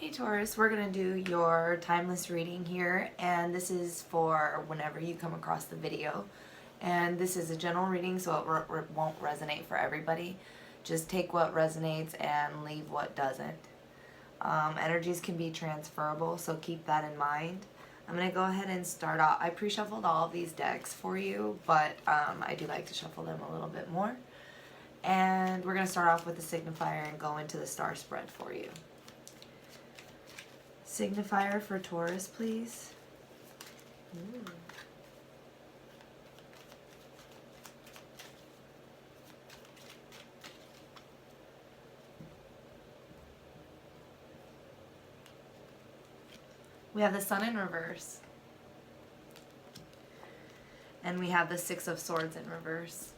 Hey Taurus, we're going to do your timeless reading here, and this is for whenever you come across the video. And this is a general reading, so it won't resonate for everybody. Just take what resonates and leave what doesn't. Energies can be transferable, so keep that in mind. I'm going to go ahead and start off. I pre-shuffled all of these decks for you, but I do like to shuffle them a little bit more. And we're going to start off with the signifier and go into the star spread for you. Signifier for Taurus, please. Ooh. We have the Sun in reverse. And we have the Six of Swords in reverse.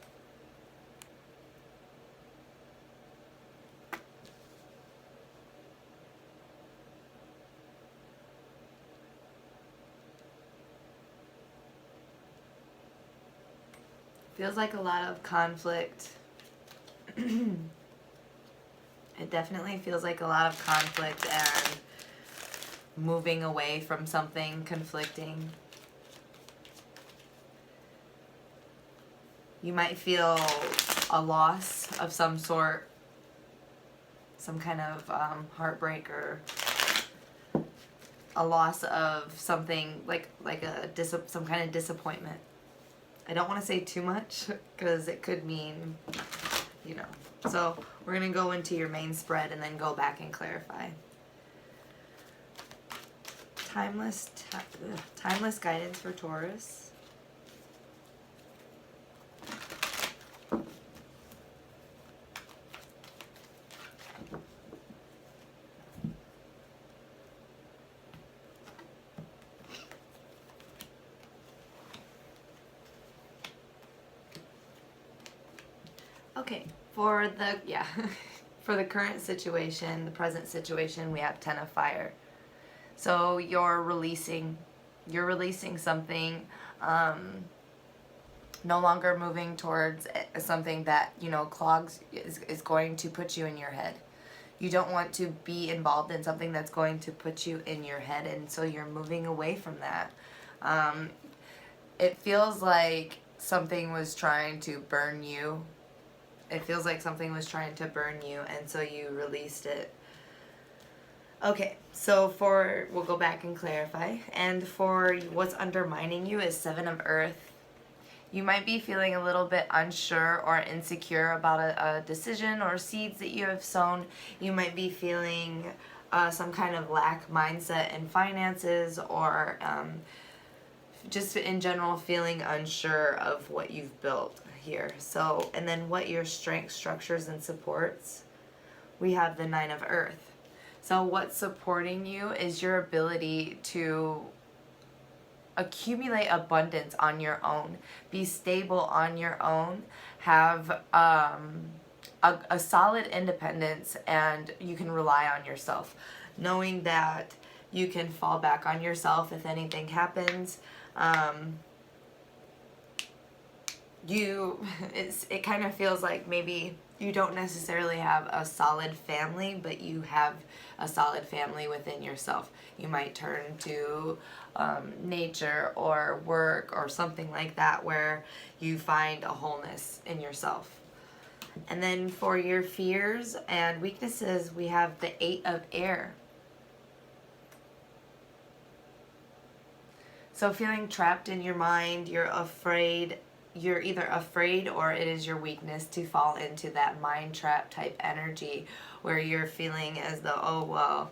Feels like a lot of conflict. It definitely feels like a lot of conflict and moving away from something conflicting. You might feel a loss of some sort, some kind of heartbreak or a loss of something like some kind of disappointment. I don't want to say too much because it could mean, you know. So we're going to go into your main spread and then go back and clarify. Timeless guidance for Taurus. Okay, for the for the current situation, the present situation, we have Ten of Fire. So you're releasing something, no longer moving towards something that, you know, clogs, is going to put you in your head. You don't want to be involved in something that's going to put you in your head, and so you're moving away from that. It feels like something was trying to burn you. It feels like something was trying to burn you, and so you released it. Okay, so we'll go back and clarify. And for what's undermining you is Seven of Earth. You might be feeling a little bit unsure or insecure about a decision or seeds that you have sown. You might be feeling some kind of lack mindset in finances, or just in general feeling unsure of what you've built here. So, and then what your strengths, structures, and supports. We have the Nine of Earth. So what's supporting you is your ability to accumulate abundance on your own, be stable on your own, have a solid independence, and you can rely on yourself, knowing that you can fall back on yourself if anything happens. It kind of feels like maybe you don't necessarily have a solid family, but you have a solid family within yourself. You might turn to nature or work or something like that where you find a wholeness in yourself. And then for your fears and weaknesses, we have the Eight of Air. So feeling trapped in your mind, you're afraid. You're either afraid or it is your weakness to fall into that mind trap type energy where you're feeling as though, oh, well,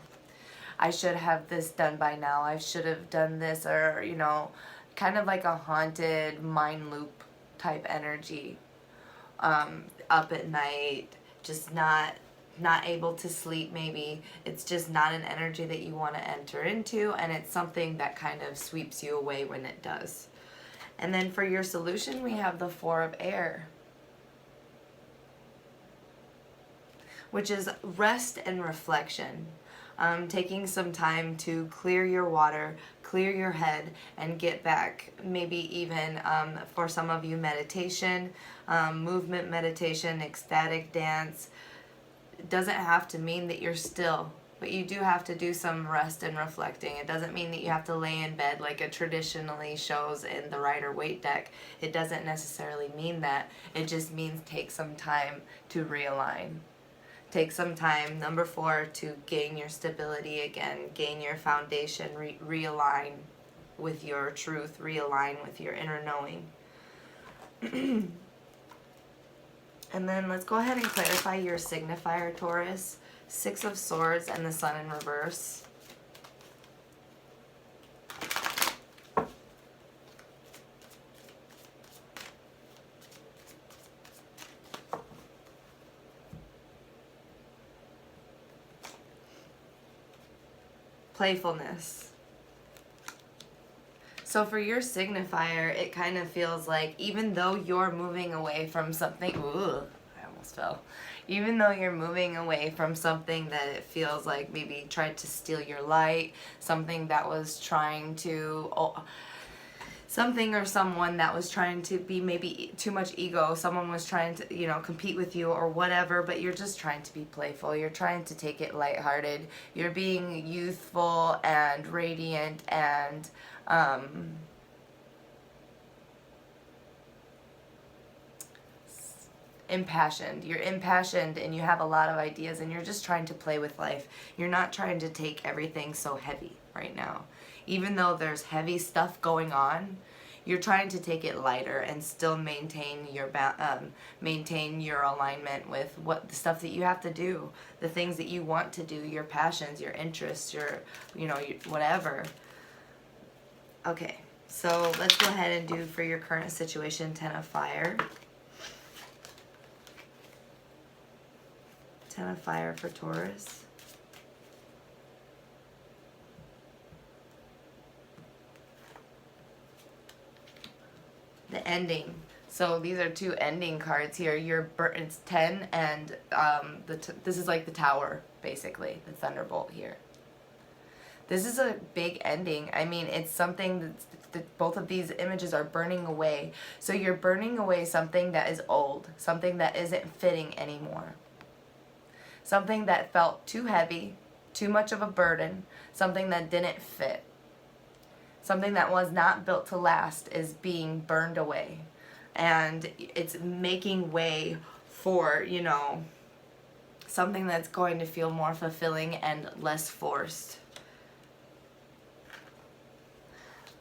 I should have this done by now. I should have done this, or, you know, kind of like a haunted mind loop type energy. Up at night, just not able to sleep maybe. It's just not an energy that you want to enter into, and it's something that kind of sweeps you away when it does. And then for your solution, we have the Four of Air, which is rest and reflection. Taking some time to clear your water, clear your head, and get back. Maybe even for some of you, meditation, movement meditation, ecstatic dance. It doesn't have to mean that you're still, but you do have to do some rest and reflecting. It doesn't mean that you have to lay in bed like it traditionally shows in the Rider-Waite deck. It doesn't necessarily mean that. It just means take some time to realign. Take some time, number 4, to gain your stability again, gain your foundation, realign with your truth, realign with your inner knowing. And then let's go ahead and clarify your signifier, Taurus. 6 of Swords and the Sun in reverse. Playfulness. So for your signifier, it kind of feels like even though you're moving away from something, ooh, I almost fell. Even though you're moving away from something that it feels like maybe tried to steal your light, something that was trying to, something or someone that was trying to be maybe too much ego, someone was trying to, you know, compete with you or whatever, but you're just trying to be playful, you're trying to take it lighthearted, you're being youthful and radiant and impassioned. You're impassioned and you have a lot of ideas and you're just trying to play with life. You're not trying to take everything so heavy right now. Even though there's heavy stuff going on, you're trying to take it lighter and still maintain your alignment with what the stuff that you have to do, the things that you want to do, your passions, your interests, your, you know, whatever. Okay, so let's go ahead and do for your current situation 10 of Fire. 10 of Fire for Taurus. The Ending. So these are 2 ending cards here. It's 10 and this is like the Tower, basically, the Thunderbolt here. This is a big ending. I mean, it's something that both of these images are burning away. So you're burning away something that is old, something that isn't fitting anymore. Something that felt too heavy, too much of a burden, something that didn't fit. Something that was not built to last is being burned away. And it's making way for, you know, something that's going to feel more fulfilling and less forced.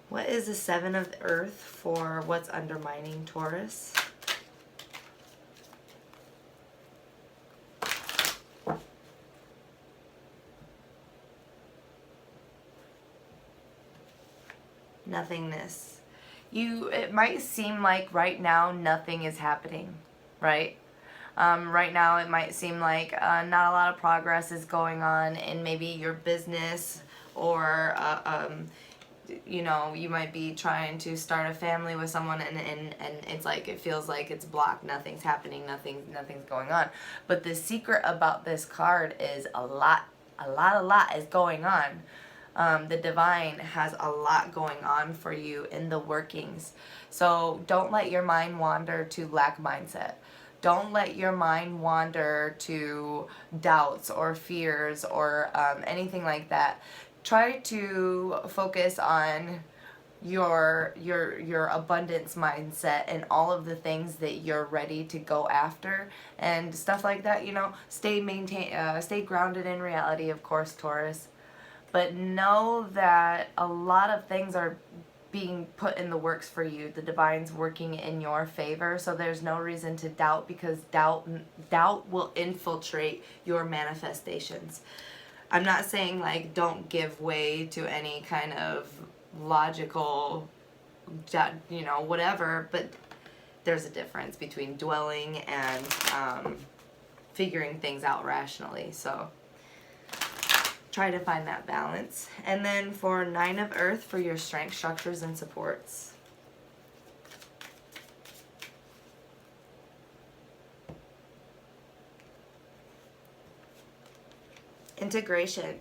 What is the 7 of Earth for what's undermining Taurus? Nothingness. It might seem like right now nothing is happening, right? Right now it might seem like not a lot of progress is going on in maybe your business or you know, you might be trying to start a family with someone and it's like it feels like it's blocked, nothing's happening, nothing's going on. But the secret about this card is a lot is going on. The Divine has a lot going on for you in the workings. So don't let your mind wander to lack mindset. Don't let your mind wander to doubts or fears or anything like that. Try to focus on your abundance mindset and all of the things that you're ready to go after and stuff like that. You know, stay grounded in reality, of course, Taurus. But know that a lot of things are being put in the works for you. The Divine's working in your favor, so there's no reason to doubt, because doubt will infiltrate your manifestations. I'm not saying like don't give way to any kind of logical, you know, whatever, but there's a difference between dwelling and figuring things out rationally. So try to find that balance. And then for 9 of Earth for your strength, structures, and supports. Integration.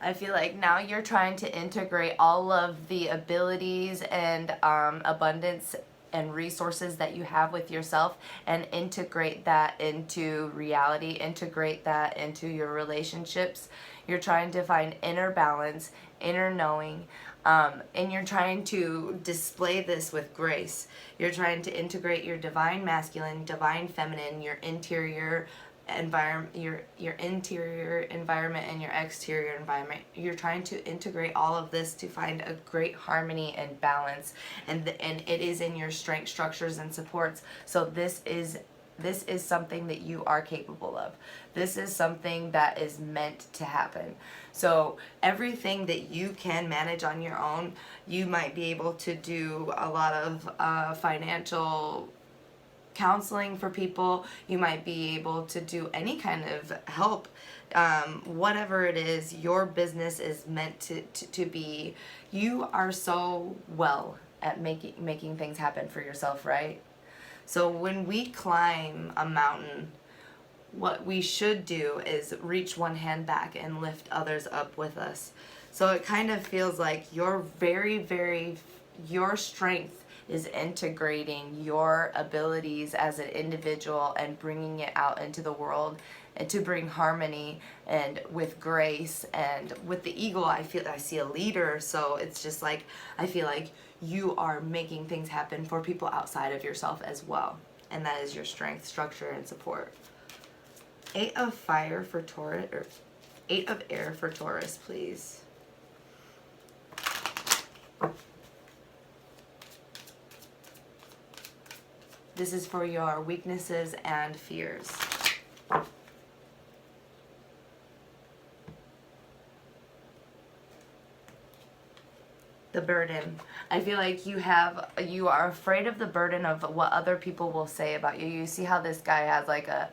I feel like now you're trying to integrate all of the abilities and abundance and resources that you have with yourself and integrate that into reality, integrate that into your relationships. You're trying to find inner balance, inner knowing, and you're trying to display this with grace. You're trying to integrate your divine masculine, divine feminine, your interior environment, your interior environment and your exterior environment. You're trying to integrate all of this to find a great harmony and balance, and it is in your strength, structures, and supports. So this is something that you are capable of. This is something that is meant to happen. So everything that you can manage on your own, you might be able to do a lot of financial counseling for people. You might be able to do any kind of help. Whatever it is, your business is meant to be. You are so well at making things happen for yourself, right? So when we climb a mountain, what we should do is reach one hand back and lift others up with us. So it kind of feels like your your strength is integrating your abilities as an individual and bringing it out into the world, and to bring harmony and with grace. And with the eagle, I see a leader. So it's just like, I feel like you are making things happen for people outside of yourself as well. And that is your strength, structure, and support. 8 of fire for Taurus, or 8 of air for Taurus, please. This is for your weaknesses and fears. The burden. I feel like you are afraid of the burden of what other people will say about you. You see how this guy has like a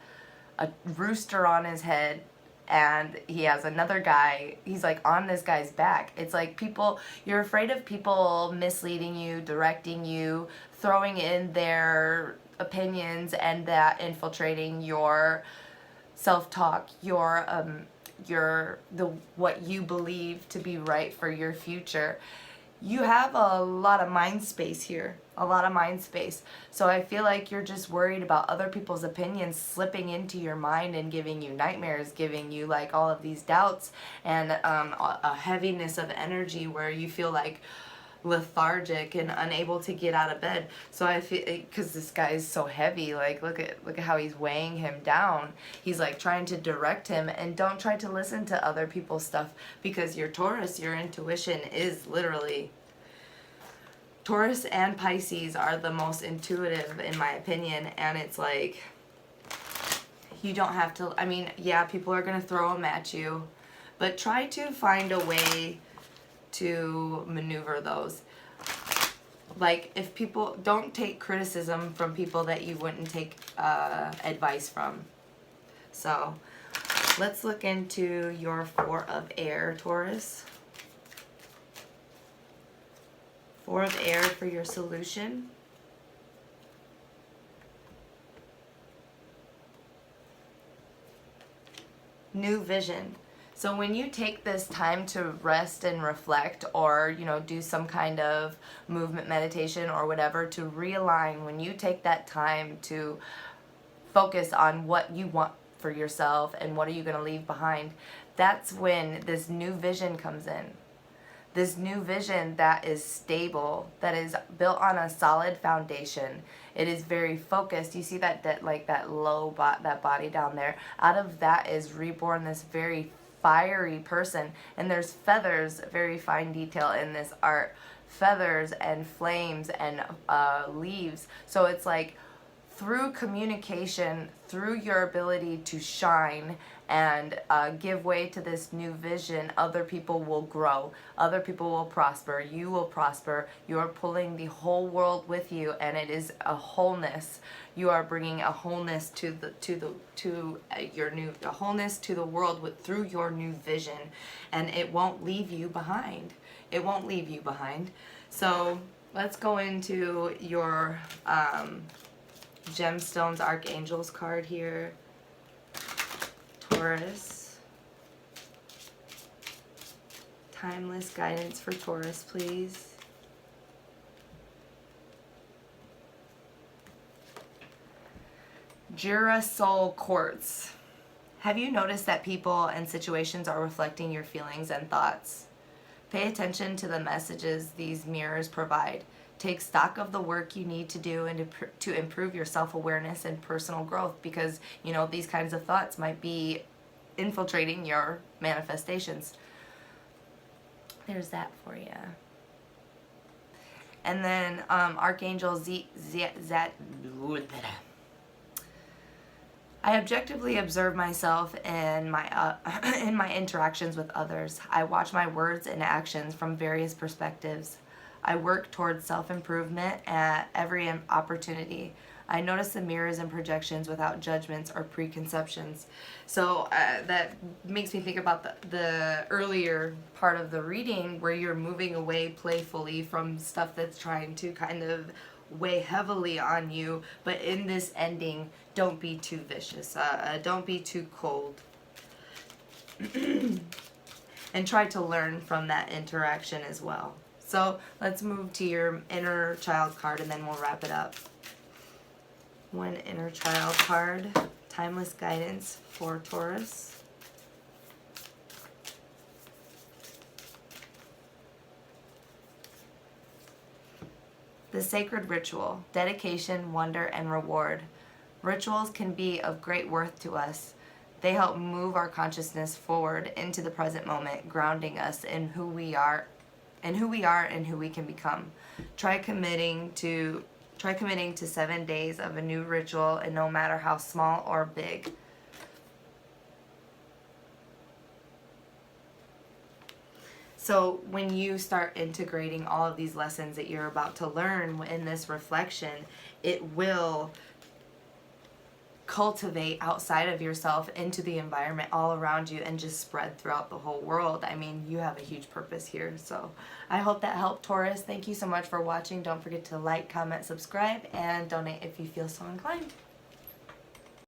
rooster on his head, and he has another guy, he's like on this guy's back. It's like you're afraid of people misleading you, directing you, throwing in their opinions, and that infiltrating your self-talk, what you believe to be right for your future. You have a lot of mind space here, a lot of mind space. So I feel like you're just worried about other people's opinions slipping into your mind and giving you nightmares, giving you like all of these doubts and a heaviness of energy where you feel like lethargic and unable to get out of bed. So I feel, because this guy is so heavy, like look at how he's weighing him down. He's like trying to direct him, and don't try to listen to other people's stuff, because your Taurus, your intuition is literally, Taurus and Pisces are the most intuitive in my opinion. And it's like, you don't have to, I mean, yeah, people are going to throw them at you, but try to find a way to maneuver those. Like, if people don't take criticism from people that you wouldn't take advice from. So let's look into your 4 of air, Taurus. 4 of air for your solution. New vision. So when you take this time to rest and reflect, or, you know, do some kind of movement meditation or whatever to realign, when you take that time to focus on what you want for yourself and what are you going to leave behind, that's when this new vision comes in. This new vision that is stable, that is built on a solid foundation. It is very focused. You see that that body down there. Out of that is reborn this very fiery person, and there's feathers, very fine detail in this art, feathers and flames and leaves. So it's like, through communication, through your ability to shine and give way to this new vision, other people will grow, other people will prosper, you will prosper. You are pulling the whole world with you, and it is a wholeness. You are bringing a wholeness to a wholeness to the world through your new vision, and it won't leave you behind. It won't leave you behind. So let's go into your Gemstones Archangels card here. Taurus. Timeless guidance for Taurus, please. Girasol quartz. Have you noticed that people and situations are reflecting your feelings and thoughts? Pay attention to the messages these mirrors provide. Take stock of the work you need to do and to improve your self-awareness and personal growth, because, you know, these kinds of thoughts might be infiltrating your manifestations. There's that for you. And then Archangel I objectively observe myself and my in my interactions with others. I watch my words and actions from various perspectives. I work towards self-improvement at every opportunity. I notice the mirrors and projections without judgments or preconceptions. So that makes me think about the earlier part of the reading, where you're moving away playfully from stuff that's trying to kind of weigh heavily on you. But in this ending, don't be too vicious. Don't be too cold. And try to learn from that interaction as well. So let's move to your inner child card, and then we'll wrap it up. One inner child card, timeless guidance for Taurus. The sacred ritual, dedication, wonder, and reward. Rituals can be of great worth to us. They help move our consciousness forward into the present moment, grounding us in who we are and who we can become. Try committing to 7 days of a new ritual, and no matter how small or big. So when you start integrating all of these lessons that you're about to learn in this reflection, it will cultivate outside of yourself into the environment all around you and just spread throughout the whole world. I mean, you have a huge purpose here. So I hope that helped, Taurus. Thank you so much for watching. Don't forget to like, comment, subscribe, and donate if you feel so inclined.